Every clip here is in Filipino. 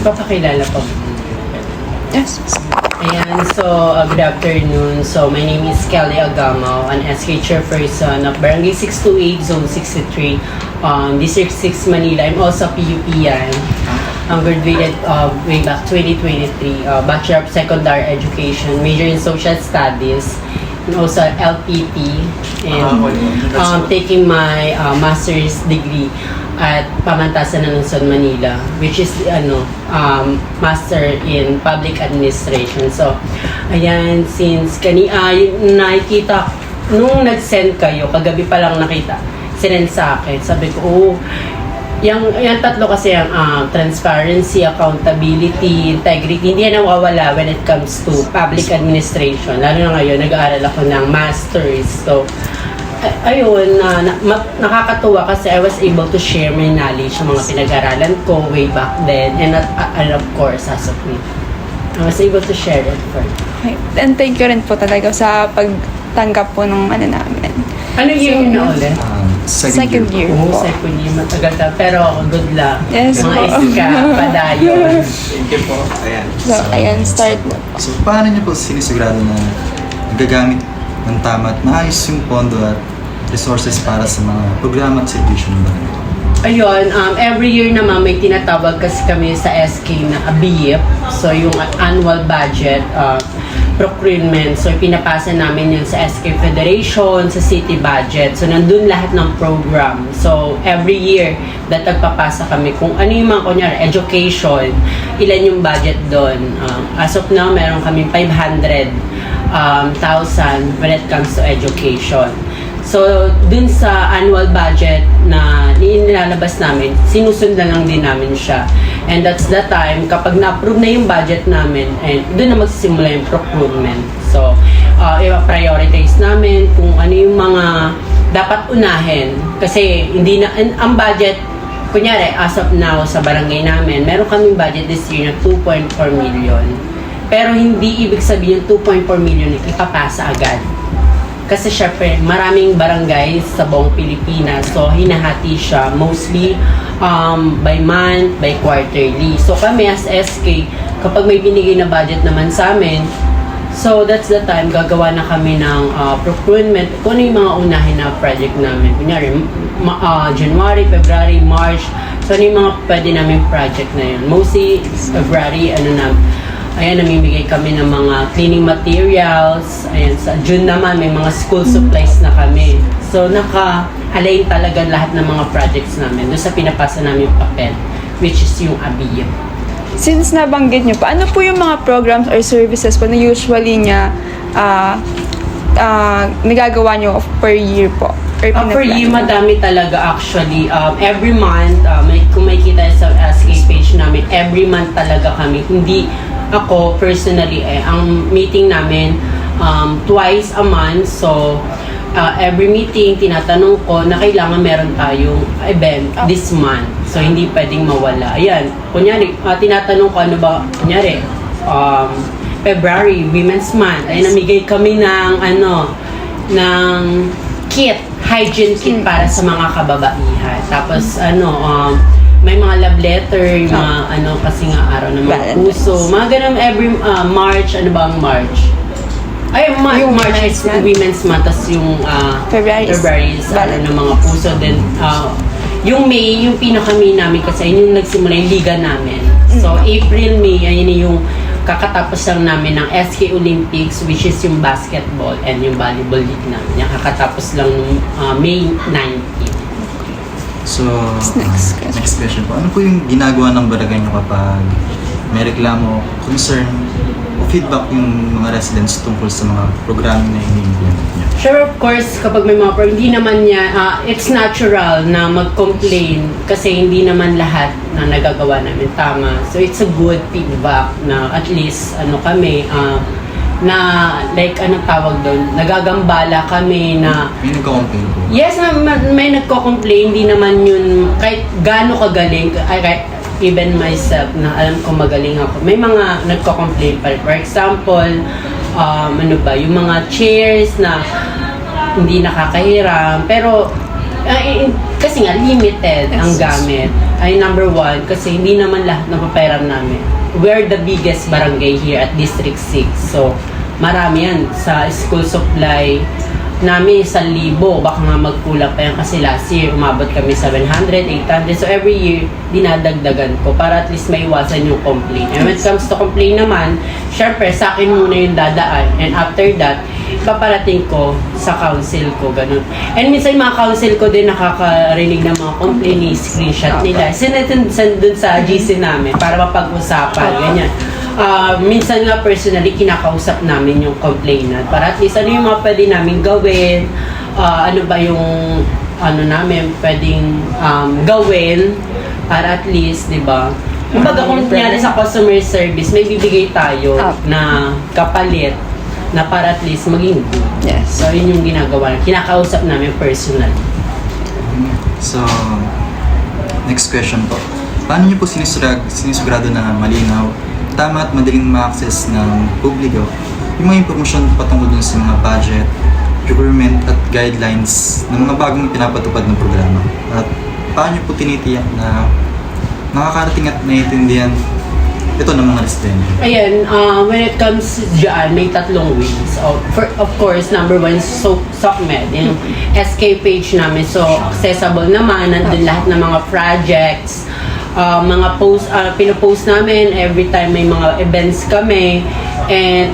Papakilala po. Yes. Ayan, so good afternoon. So my name is Kelly Agamo, an SK chairperson of Barangay 628, Zone 63, District 6, Manila. I'm also PUP-yan. I'm graduated way back 2023, Bachelor of Secondary Education, major in Social Studies, and also LPT, and taking my master's degree at Pamantasan ng Luzon, Manila, which is master in public administration. So ayan, since nakikita nung nag-send kayo, kagabi pa lang nakita, sinend sa akin, sabi ko, yung tatlo kasi ang transparency, accountability, integrity, hindi yan nawawala when it comes to public administration. Lalo na ngayon, nag-aaral ako ng master's. So ayun, nakakatuwa kasi I was able to share my knowledge sa mga pinag-aralan ko way back then, and of course as of me, I was able to share it further. Okay. And thank you rin po talaga sa pagtanggap po ng namin. Ano year na ulit? Second year Oo, po. second year, matagal na. Pero good luck. Yes mga po. iska, padayon. Thank you po. Ayan. So, ayan, start na po. So, paano niyo po sinisigurado na gagamit ng tama at maayos yung pondo at resources para sa mga programa at servisyo ng barangay? Ayun, every year naman may tinatawag kasi kami sa SK na BIP. So, yung annual budget procurement. So, pinapasa namin yun sa SK Federation, sa city budget. So, nandun lahat ng program. So, every year, nagpapasa kami kung ano yung mga, kunyari, education, ilan yung budget doon. As of now, meron kami 500,000 when it comes to education. So, dun sa annual budget na nilalabas namin, sinusundan lang din namin siya. And that's the time, kapag na-approve na yung budget namin, and dun na magsisimula yung procurement. So, i-prioritize namin kung ano yung mga dapat unahin. Kasi hindi na, ang budget, kunyari, as of now sa barangay namin, meron kaming budget this year na 2.4 million. Pero hindi ibig sabihin yung 2.4 million ipapasa agad. Kasi syempre, maraming barangay sa buong Pilipinas. So, hinahati siya mostly by month, by quarterly. So, kami as SK, kapag may binigay na budget naman sa amin, so that's the time, gagawa na kami ng procurement. Kung ano yung mga unahin na project namin. Kunyari, January, February, March. So, ano yung mga pwede namin project na yun. Mostly, February, ayan, namimigay kami ng mga cleaning materials. Ayan, sa June naman, may mga school supplies na kami. So, naka-align talaga lahat ng mga projects namin doon sa pinapasa namin papel, which is yung ABIP. Since nabanggit nyo pa, ano po yung mga programs or services po na usually niya nagagawa nyo per year po? Per year, madami talaga actually. Every month, kung may kita sa SK page namin, every month talaga kami. Hindi ako personally, ang meeting namin twice a month. So, every meeting, tinatanong ko na kailangan meron tayong event this month. So, hindi pwedeng mawala. Ayan, kunyari, tinatanong ko ano ba, kunyari, February, Women's Month. Ay, namigay kami ng, ng kit, hygiene kit para sa mga kababaihan. Tapos, may mga love letter, yung mga kasi nga araw ng mga puso. Mga ganun every March, ano ba ang March? Ay, March is Women's Month, tas yung February is araw ng mga puso. Then, yung May, yung pinaka-May namin kasi yun yung nagsimula yung liga namin. So, April, May, ayun yung kakatapos lang namin ng SK Olympics, which is yung basketball and yung volleyball league namin. Yung kakatapos lang May 19. So, next question po. Ano po yung ginagawa ng barangay nyo kapag may reklamo, concern, o feedback yung mga residents tungkol sa mga programming na ini-implement niya? Sure, of course, kapag may mga hindi naman niya, it's natural na mag-complain kasi hindi naman lahat na nagagawa namin tama. So, it's a good feedback na at least, kami, na like anong tawag doon, nagagambala kami na May nagko-complain po? yes, may nagko-complain, hindi naman yun kahit gaano kagaling, even myself na alam ko magaling ako, may mga nagko-complain pa. For example, yung mga chairs na hindi nakakahiram, pero Kasi nga, limited ang Yes. gamit. Ay, number one, kasi hindi naman lahat ng paperam namin. We're the biggest barangay here at District 6. So, marami yan. Sa school supply namin, 1,000. Baka nga magkulang pa yan kasi last year, umabot kami 700, 800. So, every year, dinadagdagan ko para at least maiwasan yung complaint. And when it comes to complaint naman, syempre, sa akin muna yung dadaan. And after that, paparating ko sa council ko, ganun. And minsan yung mga council ko din nakakarinig ng mga complaint, screenshot nila. Send dun sa GC namin para mapag-usapan, ganyan. Minsan nga personally, kinakausap namin yung complainant para at least ano yung mga pwede namin gawin, ano ba yung ano namin pwedeng gawin para at least, di ba? Kumbaga kung nangyari sa customer service, may bibigay tayo na kapalit na para at least maging good. Yes. So, yun yung ginagawa. Kinakausap namin personal. So, next question po. Paano niyo po sinisigurado na malinaw, tama at madaling ma-access ng publiko yung mga impormasyon patungkol dun sa mga budget, procurement at guidelines ng mga bagong pinapatupad ng programa? At paano niyo po tinitiyak na nakakarating at naiintindihan ito ng mga residente? Ayan, when it comes dyan, may 3 ways. Of course, number 1 is SOCMED, yung SK page namin. So, accessible naman, nandun lahat ng mga projects, mga post, pinopost namin every time may mga events kami. And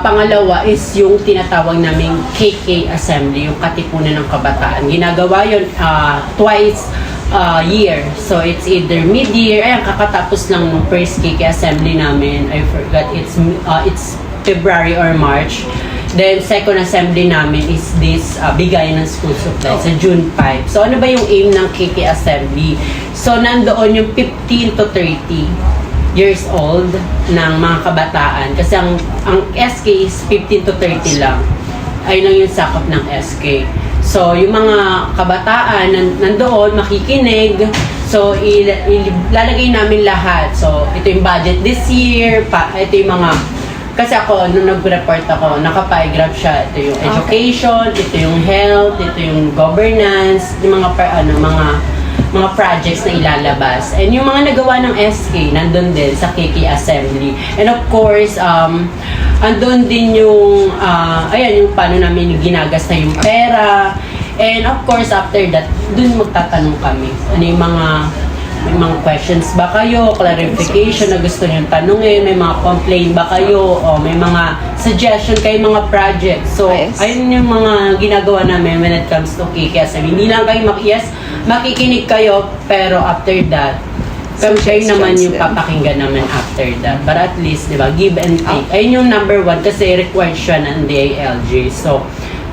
pangalawa is yung tinatawag naming KK Assembly, yung Katipunan ng Kabataan. Ginagawa yun twice year. So, it's either mid-year, ayan, kakatapos lang ng first KK Assembly namin. I forgot, it's February or March. Then, second assembly namin is this bigay ng school supplies sa June 5. So, ano ba yung aim ng KK Assembly? So, nandoon yung 15 to 30 years old ng mga kabataan. Kasi ang SK is 15 to 30 lang. Ayun lang yung sakop ng SK. So, yung mga kabataan nandoon, makikinig. So, ilalagay namin lahat. So, ito yung budget this year. Ito yung mga... Kasi ako, nung nag-report ako, naka-pie-graph siya. Ito yung education, ito yung health, ito yung governance, yung mga mga projects na ilalabas. And yung mga nagawa ng SK, nandun din sa KK Assembly. And of course, andun din yung, ayan, yung paano namin ginagasta yung pera. And of course, after that, dun magtatanong kami. Ano yung may mga questions ba kayo, clarification na gusto nyo tanungin, may mga complaint ba kayo, o may mga suggestion kayo, mga projects. So, ayun yung mga ginagawa namin when it comes to KK. Hindi lang kayo makikinig kayo, pero after that, kayo naman yung papakinggan naman after that. But at least, di ba, give and take. Ayun yung number 1 kasi required siya ng DILG. So,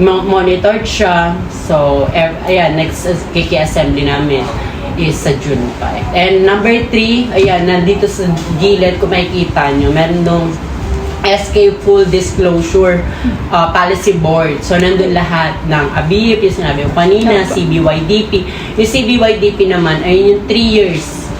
monitored siya. So, ayan, next KK Assembly namin is sa June 5. And number 3, ayan, nandito sa gilid, kung makikita nyo, meron nung SK Full Disclosure Policy Board. So, nandun lahat ng ABIP, yung sinabi ko kanina, CBYDP. Yung CBYDP naman ay yung 3 years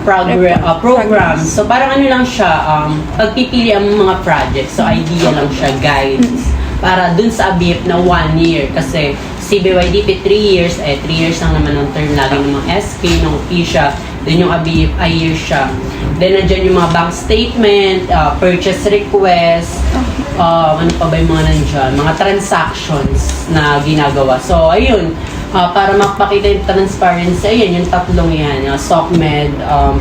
program. So, parang ano lang siya, pagpipili ang mga projects. So, idea lang siya, guides. Para dun sa ABIP na 1 year. Kasi CBYDP 3 years, 3 years lang naman ang term lagi ng mga SK, ng PISA. Then yung ABIP, a year siya. Then nandiyan yung mga bank statement, purchase request, ano pa ba yung mga nandiyan? Mga transactions na ginagawa. So, ayun. Para makapakita yung transparency, ayan, yung 3 yan. SOCMED,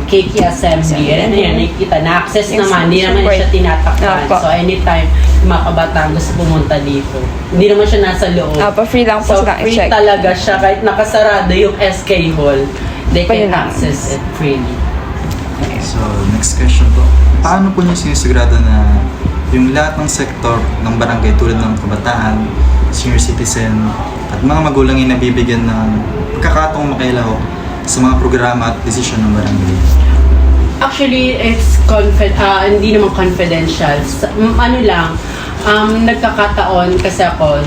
KK Assembly, ayan, nakikita. Na-access naman, hindi naman siya tinatakpan. So, anytime, mga kabataan gusto pumunta dito. Hindi naman siya nasa loob. Free lang po so, silang free i-check. talaga siya. Kahit nakasarado yung SK Hall, they can access it freely. So, next question po. Paano po niyo sinisigurado na yung lahat ng sektor ng barangay tulad ng kabataan, senior citizen, at mga magulang ay nabibigyan ng pagkakataong makilahok sa mga programa at desisyon ng barangay? Actually, it's hindi naman confidential. Ano lang, nagkakataon kasi ako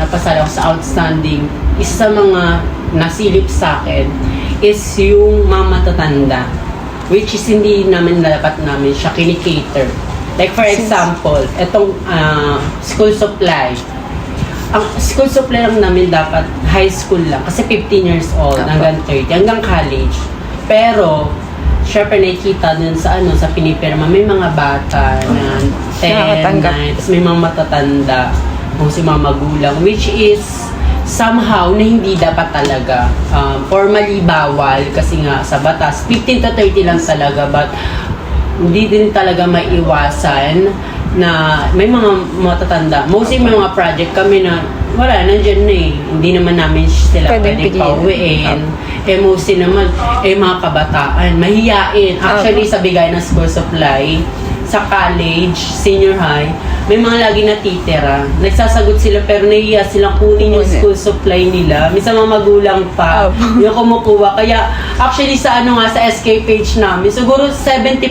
napasala ako sa outstanding. Isa sa mga nasilip sa akin is yung mga matatanda, which is hindi namin dapat namin siya kinikater. Like for example, itong school supply. ang school supply lang namin dapat high school lang kasi 15 years old hanggang 30, hanggang college. Pero syempre nakikita dun sa sa pinipirma, may mga bata na 10, 9, tapos may mga matatanda o si mga magulang, which is somehow na hindi dapat talaga. Formally bawal kasi nga sa batas, 15 to 30 lang talaga, but hindi din talaga maiwasan na may mga matatanda. Mostly may mga project kami na wala, nandiyan na eh. Hindi naman namin sila pwedeng pauwiin. Mostly naman, mga kabataan, mahiyain. Actually, sa bigay ng school supply, sa college, senior high, may mga lagi natitira. Nagsasagot sila pero nahiya silang kunin yung school supply nila. Minsan mga magulang pa yung kumukuha. Kaya actually sa sa SK page namin, siguro 70%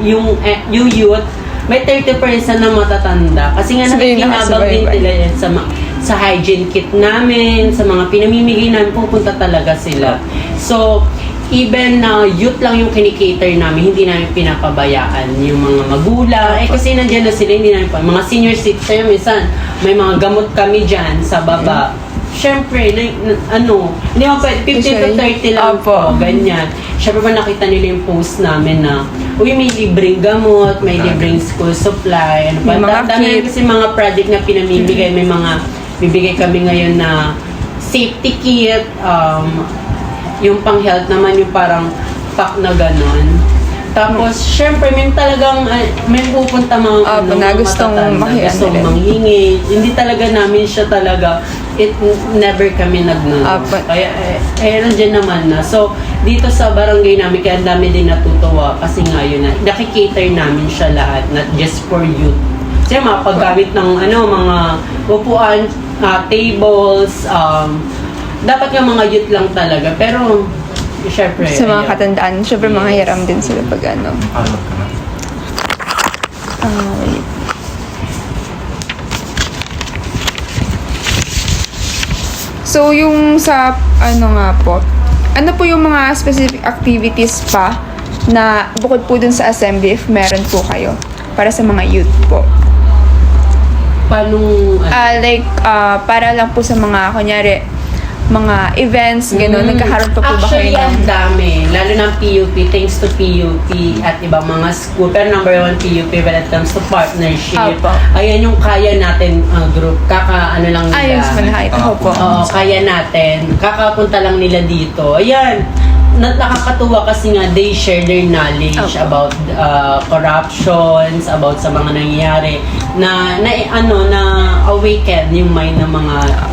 yung youth, may 30% na matatanda. Kasi nga nakikinabang din nila yan sa hygiene kit namin, sa mga pinamimigay namin, pupunta talaga sila. So, even youth lang yung kinikater namin, hindi namin pinapabayaan yung mga magulang. Kasi nandiyan na sila, hindi namin pa. Mga senior citizen, minsan, may mga gamot kami dyan sa baba. Siyempre, hindi mo pwede, 15 to 30 lang po, ganyan. Siyempre pa nakita nila yung post namin na, may libreng gamot, may libreng school supply, may mga dami kasi mga project na pinamimigay, may mga, bibigay kami ngayon na safety kit, yung pang health naman yung parang pack na ganon. Tapos, syempre, may talagang, may pupunta mga gustong manghingi. Hindi talaga namin siya talaga, never kami nagnuno. Kaya, nandiyan naman na. So, dito sa barangay namin, kaya ang dami din natutuwa kasi nga yun na, nakikater namin siya lahat, not just for youth. Kasi mga paggamit ng, mga upuan, tables, dapat nga mga youth lang talaga. Pero, syempre, sa mga katandaan, syempre mga hiram din sila pag Follow ka na. wait. So, yung sa, nga po, ano po yung mga specific activities pa na bukod po dun sa assembly if meron po kayo para sa mga youth po? Paano, para lang po sa mga, kunyari, mga events, gano'n, nagkakaroon pa po ba kayo actually, ang dami. Lalo ng PUP, thanks to PUP at ibang mga school. Pero number 1, PUP when it comes to partnership. Ayan yung kaya natin group. Ano lang nila. Ayos, malahit. Oo, kaya natin. Kakapunta lang nila dito. Ayan. Nakakatuwa kasi nga they share their knowledge about corruptions, about sa mga nangyayari na awaken yung mind ng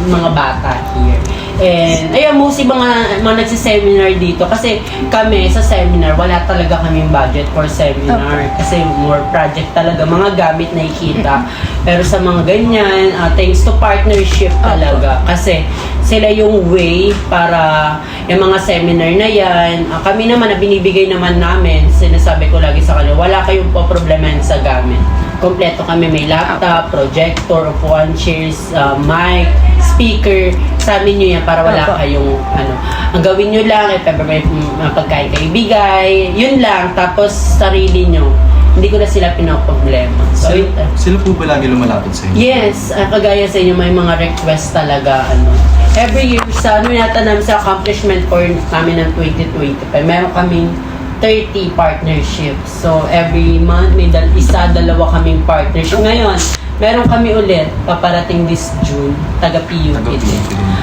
mga bata here. And ayan, mostly mga nagsiseminar dito kasi kami sa seminar wala talaga kaming budget for seminar kasi more project talaga, mga gamit na ikita. Pero sa mga ganyan, thanks to partnership talaga kasi sila yung way para yung mga seminar na yan. Kami naman na binibigay naman namin, sinasabi ko lagi sa kanila, wala kayong problemahin sa gamit. Kompleto kami, may laptop, projector, upuan, chairs, mic, speaker. Sabi nyo yan para wala kayong ang gawin nyo lang, if ever may pagkain kayo ibigay, yun lang. Tapos sarili nyo, hindi ko na sila pinaproblema. So, sila po ba lagi lumalapit sa inyo? Yes, kagaya sa inyo, may mga request talaga. Every year, sa yata namin sa accomplishment for namin ng 2025, meron kaming 30 partnerships. So, every month, may dalawa kaming partnership. Ngayon, meron kami ulit, paparating this June, taga-PUP din.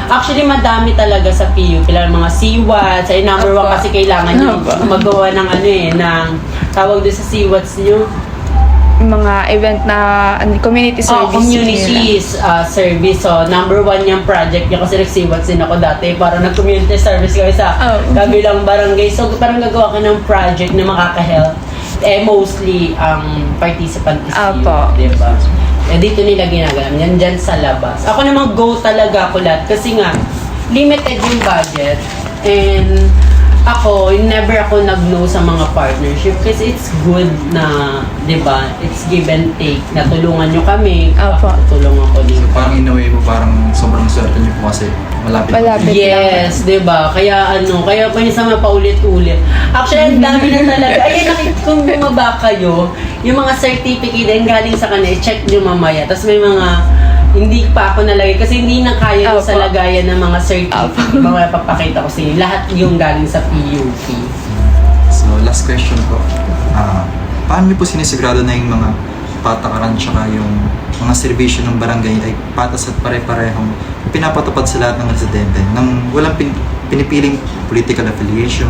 Actually, madami talaga sa PUP. Mga CWATs, ay number 1 kasi kailangan nyo magawa ng ng tawag doon sa CWATs nyo. Mga event na community service. Communities service. So, number 1 yung project nyo kasi nag-CWATs din ako dati para nag-community service kami sa kabilang barangay. So, parang gagawa ka ng project na makaka-help. Mostly, ang participant is you. Diba? Dito nila ginagawa. Yan dyan sa labas. Ako namang go talaga ako lahat. Kasi nga, limited yung budget. And ako, never ako nag-no sa mga partnership kasi it's good na, di ba, it's give and take. Natulungan nyo kami, tutulungan ko din. So parang in a way po, parang sobrang swerte nyo po kasi malapit. Yes, di ba? Kaya kaya pa niya sa mga paulit-ulit. Actually, ang dami na talaga. Ayun, kung bumaba kayo, yung mga certificate din galing sa kanila, check nyo mamaya. Tapos may mga Hindi pa ako nalagay kasi hindi na kaya Opo. sa lagayan ng mga certificate. Mga papakita ko sa inyo. Lahat yung galing sa PUP. So, last question po. Paano niyo po sinisigurado na yung mga patakaran tsaka yung mga serbisyo ng barangay ay patas at pare-parehong pinapatupad sa lahat ng residente nang walang pinipiling political affiliation,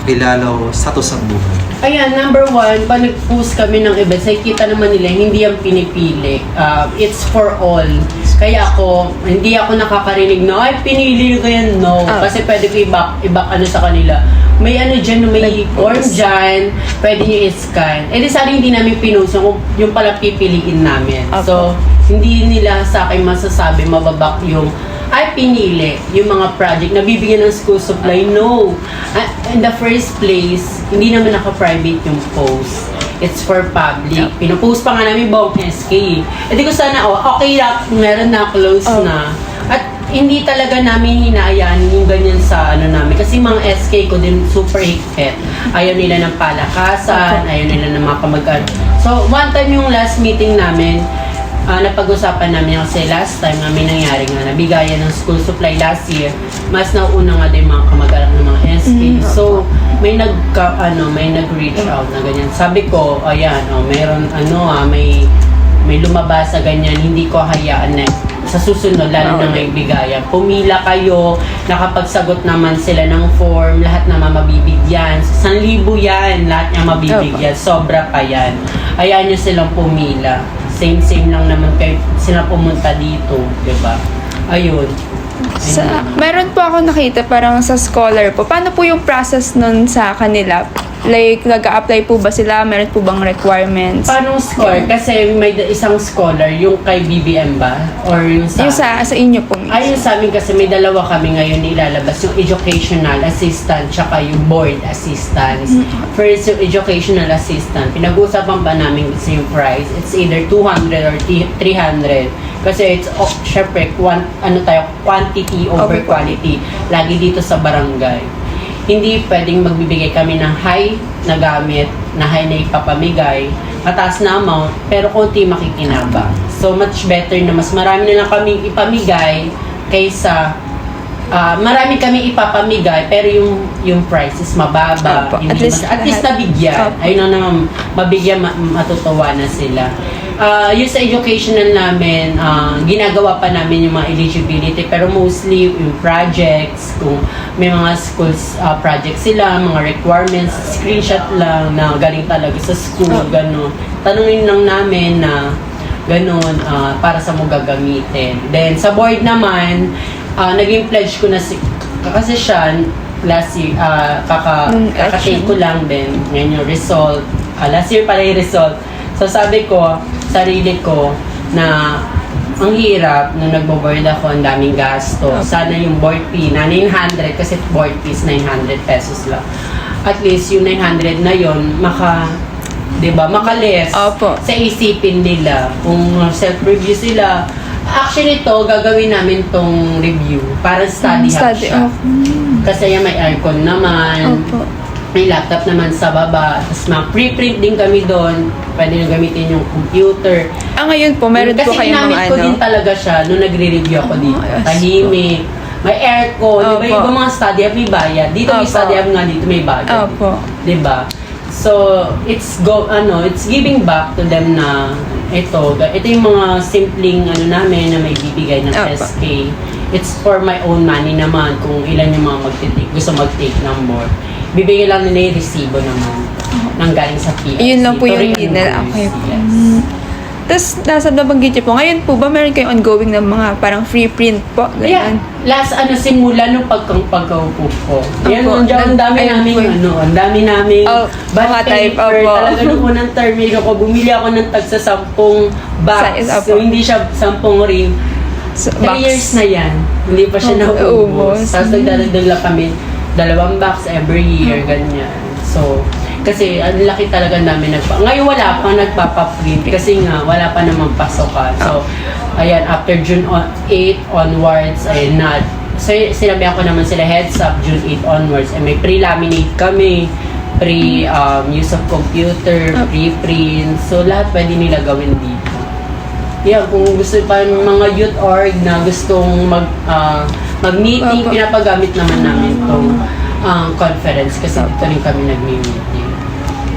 kakilala o status ng buhay? Ayan, number one, pag nag-post kami ng events, ay kita naman nila, hindi yan pinipili. It's for all. Kaya ako, hindi ako nakakarinig na, ay, pinili ko yan, no. Kasi pwede ko iba ano sa kanila. May ano dyan, may form dyan, pwede nyo i-scan. Eh di sana hindi namin pinuso kung yung pala pipiliin namin. So, hindi nila sa akin masasabi, mababak yung ay pinili yung mga project na bibigyan ng school supply. No. In the first place, hindi naman naka-private yung post. It's for public. Pinupost pa nga namin buong SK. E di ko sana, okay lang, meron na, close na. At hindi talaga namin hinayaan yung ganyan sa ano namin. Kasi mga SK ko din super higpit. Ayaw nila ng palakasan, ayaw nila ng mga kamag-anak. So, one time yung last meeting namin, napag-usapan namin kasi last time nga may nangyari nga nabigayan ng school supply last year, mas nauna nga din mga kamag-anak ng mga SK. So, may nag-reach out na ganyan. Sabi ko, ayan, meron may lumabas sa ganyan, hindi ko hayaan na sa susunod, lalo na may bigayan. Pumila kayo, nakapagsagot naman sila ng form, lahat naman mabibigyan. 1,000 yan, lahat niya mabibigyan. Sobra pa yan. Hayaan nyo silang pumila. Same lang naman kayo sila pumunta dito, di ba? Ayun. Meron po ako nakita parang sa scholar po. Paano po yung process nun sa kanila? Like, nag-a-apply po ba sila? Meron po bang requirements? Paano score? Kasi may isang scholar, yung kay BBM ba? Or yung sa... Yung sa inyo po mismo. Ayun sa amin kasi may dalawa kami ngayon ilalabas, yung educational assistant tsaka yung board assistance. First, yung educational assistant, pinag-uusapan ba namin kasi yung price? It's either 200 or 300. Kasi it's, syempre, quantity over quality. Lagi dito sa barangay. Hindi pwedeng magbibigay kami ng high na gamit, na high na ipapamigay, mataas na amount, pero konti makikinabang. So, much better na mas marami na lang kaming ipamigay kaysa marami kaming ipapamigay, pero yung price is mababa. Opo. At least nabigyan. Opo. Ayun na naman, mabigyan, matutuwa na sila. Yung sa educational namin, ginagawa pa namin yung mga eligibility, pero mostly yung projects, kung may mga schools projects sila, mga requirements, screenshot lang na galing talaga sa school, gano'n. Tanungin lang namin na gano'n, para sa mo gagamitin. Then sa board naman, naging pledge ko na kasi siya, last year, kakashake ko lang din, ngayon yung result. Last year pala yung result. So sabi ko, sarili ko na ang hirap nung nagbo-board ako, ang daming gasto. Sana yung board fee na 900 kasi board fee is 900 pesos lang. At least yung 900 na yon makalis sa isipin nila. Kung self-review sila, actually to gagawin namin tong review para study hub siya. Kasi yan may aircon naman. May laptop naman sa baba. Tapos pre-print din kami doon. Pwede nyo gamitin yung computer. Ngayon po, meron po kasi kayong mga ginamit ko din talaga siya nung nagre-review ako dito. Tahimik. May aircon. Di ba yung ibang mga study hub may bayad? Dito may study hub nga dito may bayad. Di ba? So, it's giving back to them na ito yung mga simpleng namin na may bibigay ng SK. It's for my own money naman kung ilan yung mga gusto mag-take ng board. Bibigyan lang nila yung resibo naman nang galing sa PSC. Yun lang po yung need nila. Okay po. Tapos, nasa nabanggit niyo po, ngayon po ba meron kayong ongoing na mga parang free print po? Yeah. Last simula nung pagkaupo ko. Yan, ang dami namin bond paper. Talaga nung unang term ko, bumili ako ng tagsa 10 box. So, hindi siya 10 ring. 3 years na yan. Hindi pa siya nauubos. Tapos nagdadagdag lang kami 2 box every year, ganyan. So, kasi ang laki talaga namin ngayon wala pang nagpapaprint kasi nga wala pa namang pasokan. So, ayan, after June 8 onwards, ay not. So, sinabihan ko naman sila heads up June 8 onwards. May pre-laminate kami, use of computer, pre-print. So, lahat pwede nila gawin dito. Yeah, kung gusto pa yung mga youth org na gustong mag-meeting, Opo. pinapagamit naman namin tong conference kasi dito rin kami nag-meeting.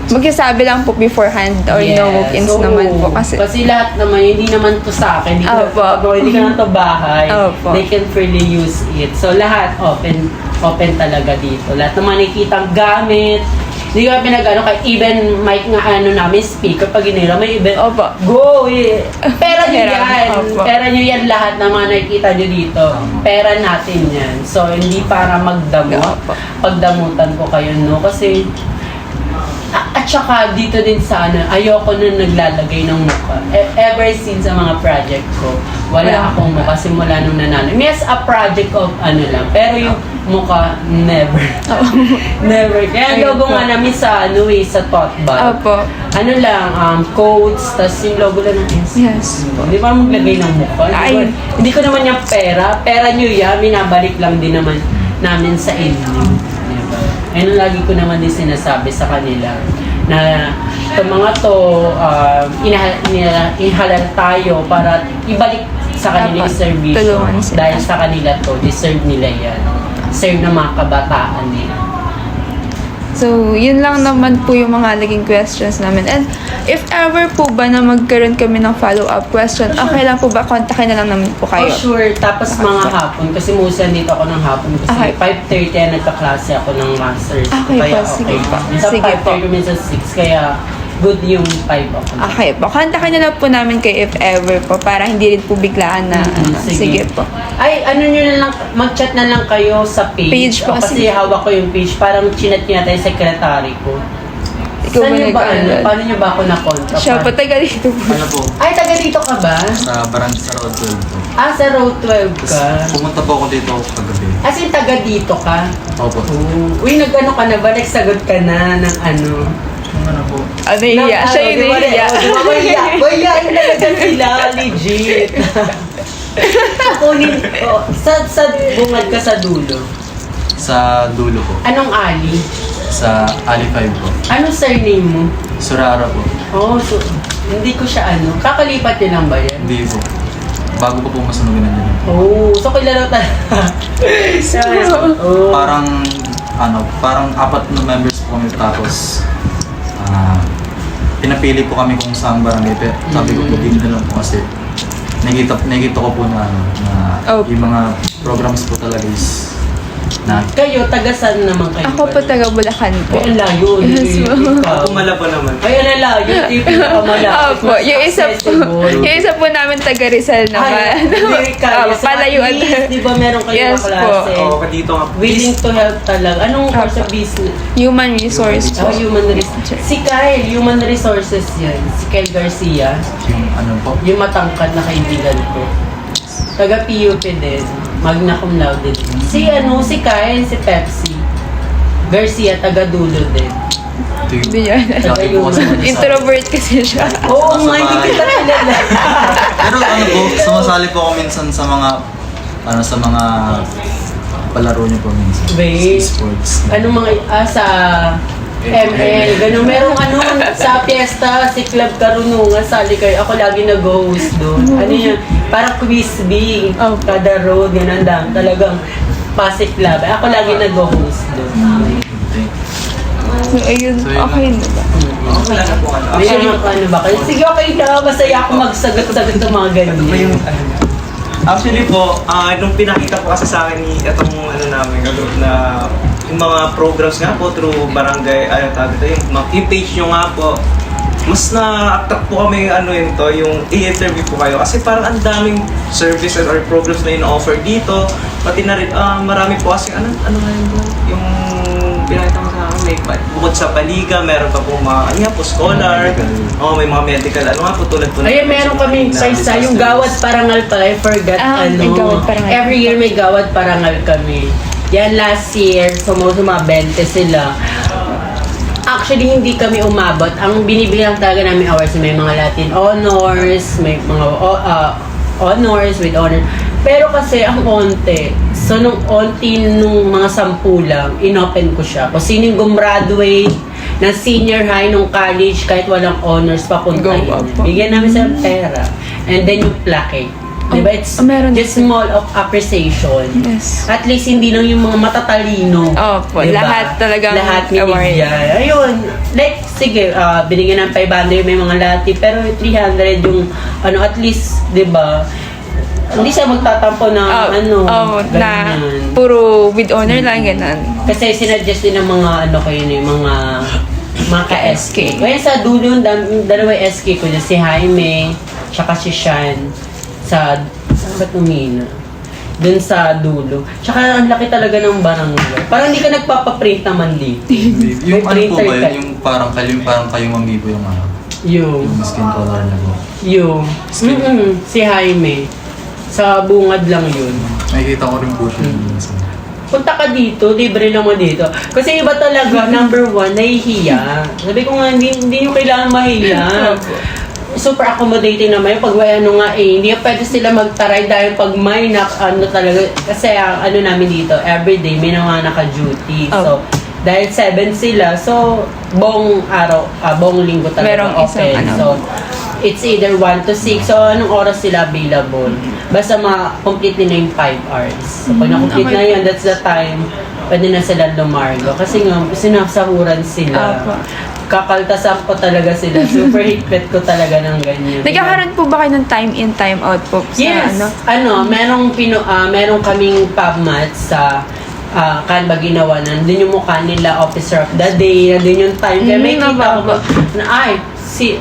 Magsasabi lang po beforehand or no walk-ins oo. naman po kasi. Kasi lahat naman, hindi naman to sa akin. Hindi Opo. hindi ka na to bahay. Opo. They can freely use it. So lahat open talaga dito. Lahat ng mga nakikitang gamit. Hindi ka pinag-ano, kahit even mic nga namin, speaker, pag inira, may even, Opo. go! Pera nyo Pera, yan. opo. Pera nyo yan lahat ng mga nakikita nyo dito. Pera natin yan. So, hindi para magdamot. Opo. Pagdamutan ko kayo, no? Kasi, at saka dito din sa ayoko na naglalagay ng mukha. Ever since sa mga project ko, wala akong mukha simula nung nanalo. Yes, a project of lang. Pero yung mukha, never. Never. Kaya ang Ayun logo po. nga namin sa sa tote bag. Opo. Ano lang, quotes, tas yung logo lang ng S. Yes. Hindi ba maglagay ng mukha? Ay. Hindi ko naman yung pera. Pera nyo yan, binabalik lang din naman namin sa inyo. Diba? Ayun ang lagi ko naman din sinasabi sa kanila na itong mga to, ihalal tayo para ibalik sa kanila yung Dapat servisyo. tulungan sila. Dahil sa kanila to, deserve nila yan. Serve ng mga kabataan nila. So, yun lang naman po yung mga naging questions namin. And if ever po ba na magkaroon kami ng follow-up question, okay lang po ba? Kontakin na lang namin po kayo. Oh, sure. Tapos mga hapon, kasi musan dito ako ng hapon kasi Okay. 5:30 nagka-klase ako ng masters. Okay Kaya po, sige po. Minsan Sige po. 5:30, minsan 6. Kaya good yung 5 ako. Okay po. Kontakin na lang po namin kayo if ever po para hindi rin po biglaan na sige po. Ay, ano nyo na lang, mag-chat na lang kayo sa page. Page po, Kasi sige. hawak ko yung page. Parang chinat nyo natin yung secretary ko. Ikaw Saan ba nyo ba, nag-alala? paano nyo ba ako na-contact? Siya po, taga dito po. Ano po? Ay, taga dito ka ba? Sa Barangay sa Road 12 po. Ah, sa Road 12 ka. Pumunta po ako dito kagabi. As in, taga dito ka? Opo. Oh. Uy, nag-ano ka na ba? Nagsagot ka na ng ano? Ano po? Ano iya? Siya yung iya. Boya, yung talaga sila, legit. Kunin, sa bungad ka sa dulo. Sa dulo po. Anong ali? Sa Ali 5 po. Anong surname mo? Surara po. Oh, so, hindi ko siya kakalipat din lang ba yan? Hindi po. Bago pa po masunugin na din. Oh, so kilala talaga. Oh. Parang apat na members po kami tapos pinapili po kami kung saan barangay. Pero sabi ko po, dito na lang po kasi nakikita ko po na yung mga programs po talaga is na Kayo, taga saan naman kayo? Ako po taga Bulacan po. Ay, ang layo. Yes, ma'am. Ako malabo naman. Ay, ang layo. Yung pinakamalapit. Opo, yung isa po namin taga Rizal naman. Hindi kaya. Opo, palayuan. Di ba meron kayo Yes na po. klase? Oo, dito nga. Willing to help talaga. Anong course Opo. of business? Human resource po. Oh, human resources. Si Kyle, human resources yan. Si Kyle Garcia. yung ano po. Yung matangkad na kaibigan ko. Taga PUP din. Magna cum laude din. Si Kyle, si Pepsi. Garcia, taga dulo din. Ito yung Hindi yan. laki po kasi mag-isa. Introvert kasi siya. Oo, nga, hindi kita kilala. Pero ano po, sumasali po ako minsan sa mga palaro niyo po minsan. Wait. Sports. Anong mga, sa ML, ganun. Merong sa fiesta, si Club Karunungan, sali kayo. Ako lagi nag-host doon. Ano yan, parang quiz bee. Oh. Kada road, ganun lang. Talagang Pasig Club. Ako lagi nag-host doon. So, ayun. So, yun Okay na ba? Wala na po ano. May ano ba kayo? Sige, okay na. Masaya ako magsagot-sagot ng mga ganyan. Actually po, nung pinakita po kasi sa akin ni itong namin, group na yung mga programs nga po through barangay, yung page nyo nga po, mas na-attract po kami yung i-interview po kayo kasi parang ang daming services or programs na in-offer dito, pati na rin, marami po kasi, ano nga yun po, yung pinakita ko sa akin, bukod sa paliga, meron pa po mga, scholar, may mga medical, tulad po. Ayun, meron kami sa isa, yung Gawad Parangal pala, I forgot may Gawad Parangal. Every year may Gawad Parangal kami. Yan last year, sumama 20 sila. Actually, hindi kami umabot. Ang binibigyan talaga namin hours, may mga Latin honors, may mga honors with honor. Pero kasi ang onte, so nung mga 10 lang, inopen ko siya. Kung sino yung gumraduate ng senior high nung college, kahit walang honors, papuntahin. Go up po. Bigyan namin sa pera. And then yung plaque. Diba? It's meron just small of appreciation. Yes. At least hindi lang yung mga matatalino. Opo, Diba? lahat talagang lahat award. binigyan. Ayun. Like, sige, binigyan ng 500 may mga lati, pero 300 yung, at least, diba? Hindi siya magtatampo ng, na ganyan. puro with honor lang, ganun. Kasi sinadjust din ng mga, mga ka-SK. Kaya sa dulo, yung dalawa SK ko, si Jaime, tsaka si Shan, saan ba tumina? Dun sa dulo. Tsaka ang laki talaga ng barangay. Parang hindi ka nagpapaprint naman dito. Yung ano May po printer ba ka. yun? Yung parang kayong amiibo yung Yung yung skin color na po. si Jaime. Sa bungad lang yun. Nakikita ko rin po siya. Punta ka dito, libre naman dito. Kasi iba talaga, number one, nahihiya. Sabi ko nga, hindi nyo kailangan mahiya. Super accommodating naman yung pag may hindi pwede sila magtaray dahil pag may talaga, kasi namin dito, everyday may mga naka-duty. So, dahil 7 sila, so, buong araw, buong linggo talaga Merong isang open. So, it's either 1 to 6. So, anong oras sila available? Basta ma-complete nila yung 5 hours. So, pag na-complete na yun, that's the time pwede na sila lumargo. Kasi nga, sinasahuran sila. Kakaltasan ko talaga sila. Super higpit ko talaga ng ganyan. Nagkakaroon po ba kayo ng time in, time out po? Sa, Yes. Merong kaming PubMat sa Canva ginawa na. Nandun yung mukha nila, Officer of the Day. Nandun yung time. Kaya may kita ko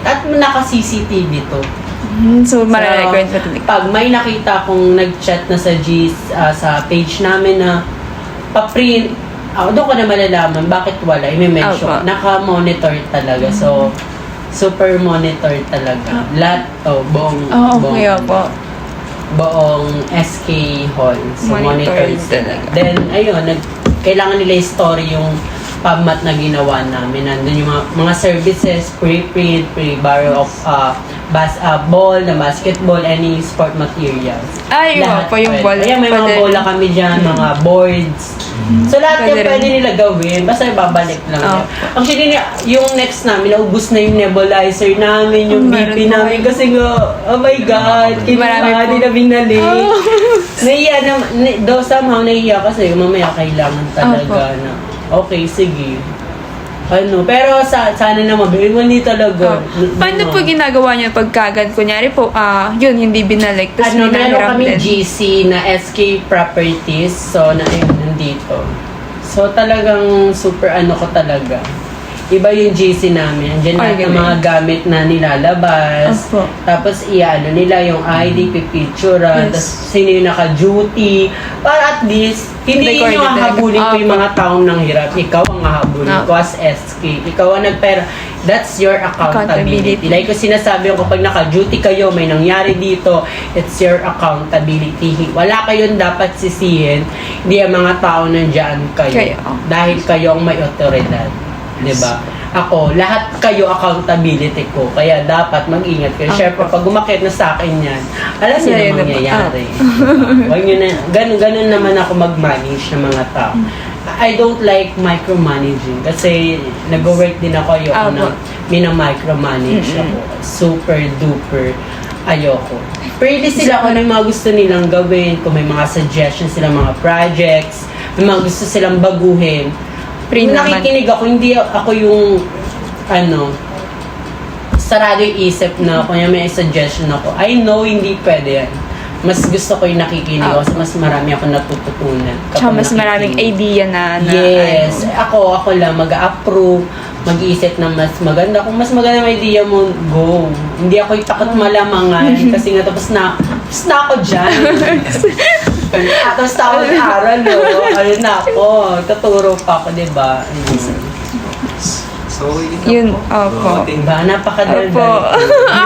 at naka-CCTV to. So, mara-record pa talaga. Pag may nakita kong nag-chat na sa page namin na pa-print, doon ko na malalaman bakit wala. I-mention. Opo. Naka-monitor talaga. So, super monitor talaga. Lahat to, buong SK Hall. So, Monitored monitored talaga. Then, ayun, kailangan nila i-story yung PubMat na ginawa namin. Nandun yung mga services, pre-print, pre-barrel of ball, na basketball, any sport materials. Lahat po yung ball. Ayan, may mga bola kami dyan, mga boards. So, lahat yung pwede nila gawin. Basta babalik lang. Actually, yung next namin, naubos na yung nebulizer namin, yung BP namin. Kasi nga, oh my God, kinuha, di na binalik. Nahiya naman, though somehow nahiya kasi mamaya kailangan talaga na, okay, sige. Pero sana naman, hindi talaga. Paano po ginagawa niyo pagkagad? Kunyari po, yun, hindi binalik. Tapos may Meron nahirap kami din. GC na SK Properties. So, nandito. So, talagang super ko talaga. Iba yung GC namin. Andiyan lahat ng mga gamit na nilalabas. Opo. Tapos, nila yung ID, pipicture. Tapos, sino yung naka-duty. Para at least, hindi Recorded nyo hahabulin ko yung Opo. mga taong nanghirap. Ikaw ang hahabulin ko as SK. Ikaw ang nagpera. That's your accountability. Like kung sinasabi ko, kapag naka-duty kayo, may nangyari dito, it's your accountability. Wala kayong dapat sisihin. Hindi ang mga tao nandiyan kayo. Dahil kayo ang may otoridad. Diba? Ako, lahat kayo accountability ko. Kaya dapat mag-ingat kayo. Siyempre, pag umakit na sa akin yan, alam niyo na mangyayari. Huwag niyo na, ganun naman ako mag-manage ng mga tao. I don't like micromanaging kasi nag-work din ako, ayoko na mina-micromanage ako. Super duper ayoko. Pwede sila kung ano yung mga gusto nilang gawin, kung may mga suggestions sila, mga projects, may mga gusto silang baguhin. Nakikinig ako, hindi ako yung sarado yung isip na kung may suggestion ako. I know hindi pwede yan. Mas gusto ko yung nakikinig ako kasi mas marami ako natututunan. Tsaka mas maraming idea na yes. Ako lang mag-approve, mag-iisip ng mas maganda. Kung mas maganda yung idea mo, go. Hindi ako yung takot malamangan kasi nga tapos na ako dyan. Tapos na ako nag-aral, no? Ayun na ako. Tuturo pa ako, diba? So, yun, opo. Diba? Napakadaldal. Opo.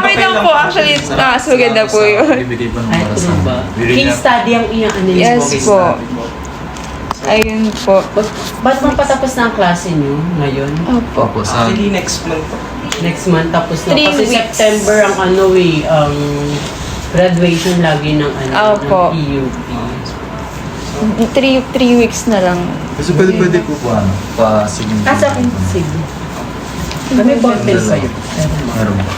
Okay lang po. Actually, mas maganda po yun. Bibigay pa ng Ay, oras ano ba? na- Case study ang ano yun. Yes po. Ayun po. Ba't patapos na ang klase nyo ngayon? Opo. Opo, sa Actually, next month. Next month tapos na. 3 Kasi weeks. September ang ang graduation lagi ng Opo. ng PUP. 3 weeks na lang. Kasi pwede po po pa sige. Sa akin, sige. Kami bonded kayo. Meron ba?